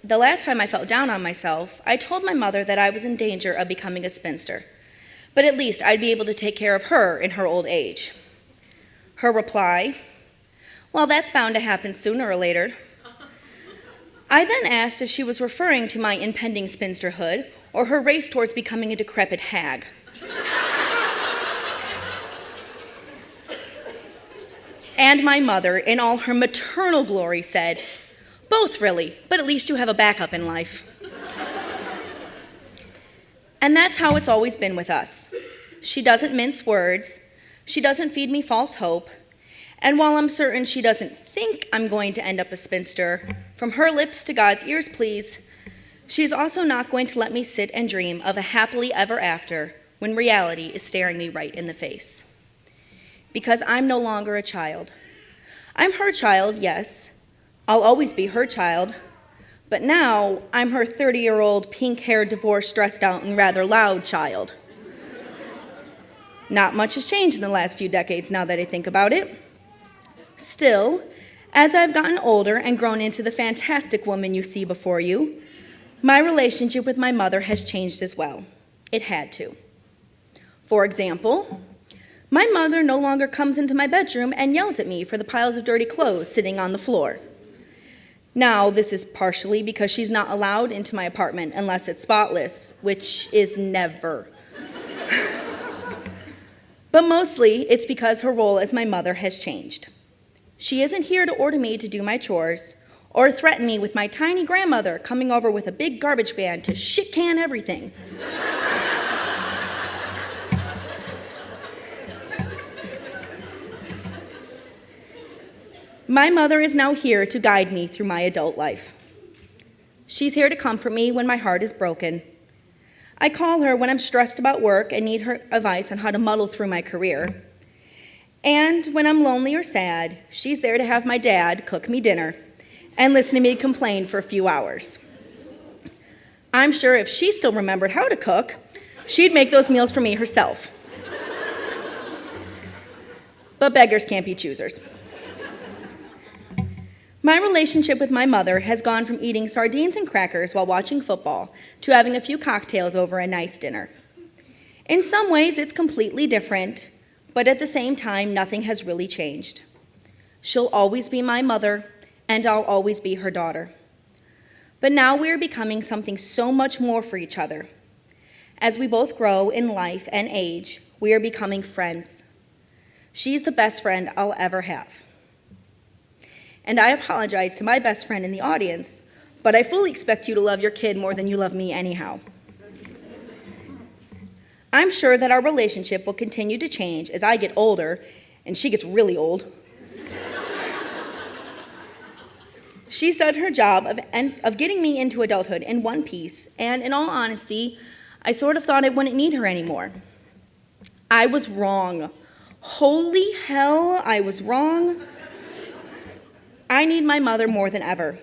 The last time I felt down on myself, I told my mother that I was in danger of becoming a spinster, but at least I'd be able to take care of her in her old age. Her reply, "Well, that's bound to happen sooner or later." I then asked if she was referring to my impending spinsterhood or her race towards becoming a decrepit hag. And my mother, in all her maternal glory, said, "Both, really, but at least you have a backup in life." And that's how it's always been with us. She doesn't mince words, she doesn't feed me false hope, and while I'm certain she doesn't think I'm going to end up a spinster, from her lips to God's ears, please, she's also not going to let me sit and dream of a happily ever after when reality is staring me right in the face. Because I'm no longer a child. I'm her child, yes. I'll always be her child. But now I'm her 30-year-old, pink-haired, divorced, stressed out, and rather loud child. Not much has changed in the last few decades now that I think about it. Still, as I've gotten older and grown into the fantastic woman you see before you, my relationship with my mother has changed as well. It had to. For example, my mother no longer comes into my bedroom and yells at me for the piles of dirty clothes sitting on the floor. Now, this is partially because she's not allowed into my apartment unless it's spotless, which is never. But mostly, it's because her role as my mother has changed. She isn't here to order me to do my chores or threaten me with my tiny grandmother coming over with a big garbage can to shit can everything. My mother is now here to guide me through my adult life. She's here to comfort me when my heart is broken. I call her when I'm stressed about work and need her advice on how to muddle through my career. And when I'm lonely or sad, she's there to have my dad cook me dinner and listen to me complain for a few hours. I'm sure if she still remembered how to cook, she'd make those meals for me herself. But beggars can't be choosers. My relationship with my mother has gone from eating sardines and crackers while watching football to having a few cocktails over a nice dinner. In some ways, it's completely different, but at the same time, nothing has really changed. She'll always be my mother, and I'll always be her daughter. But now we're becoming something so much more for each other. As we both grow in life and age, we are becoming friends. She's the best friend I'll ever have. And I apologize to my best friend in the audience, but I fully expect you to love your kid more than you love me anyhow. I'm sure that our relationship will continue to change as I get older and she gets really old. She's done her job of getting me into adulthood in one piece, and in all honesty, I sort of thought I wouldn't need her anymore. I was wrong. Holy hell, I was wrong. I need my mother more than ever,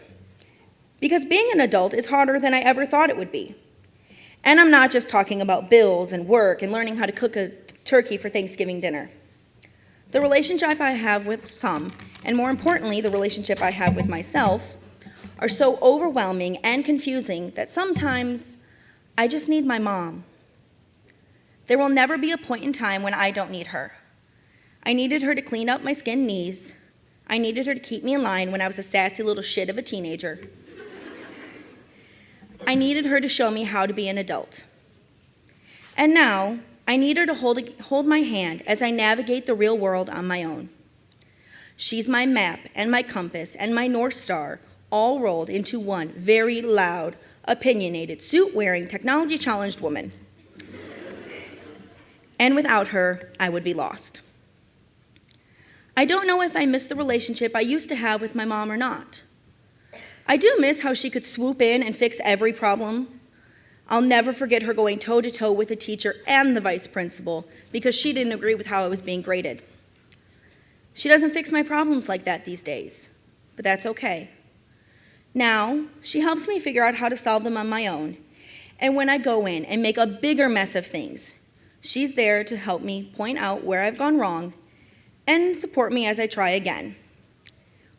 because being an adult is harder than I ever thought it would be. And I'm not just talking about bills and work and learning how to cook a turkey for Thanksgiving dinner. The relationship I have with some, and more importantly, the relationship I have with myself, are so overwhelming and confusing that sometimes I just need my mom. There will never be a point in time when I don't need her. I needed her to clean up my skinned knees. I needed her to keep me in line when I was a sassy little shit of a teenager. I needed her to show me how to be an adult. And now, I need her to hold my hand as I navigate the real world on my own. She's my map and my compass and my North Star, all rolled into one very loud, opinionated, suit-wearing, technology-challenged woman. And without her, I would be lost. I don't know if I miss the relationship I used to have with my mom or not. I do miss how she could swoop in and fix every problem. I'll never forget her going toe-to-toe with the teacher and the vice principal because she didn't agree with how I was being graded. She doesn't fix my problems like that these days, but that's okay. Now, she helps me figure out how to solve them on my own, and when I go in and make a bigger mess of things, she's there to help me point out where I've gone wrong and support me as I try again.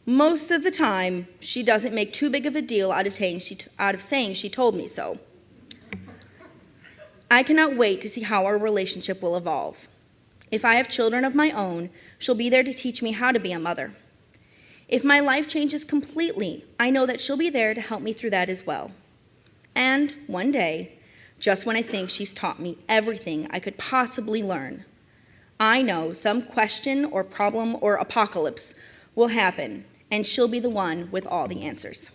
Most of the time, she doesn't make too big of a deal out of saying she told me so. I cannot wait to see how our relationship will evolve. If I have children of my own, she'll be there to teach me how to be a mother. If my life changes completely, I know that she'll be there to help me through that as well. And one day, just when I think she's taught me everything I could possibly learn, I know some question or problem or apocalypse will happen, and she'll be the one with all the answers.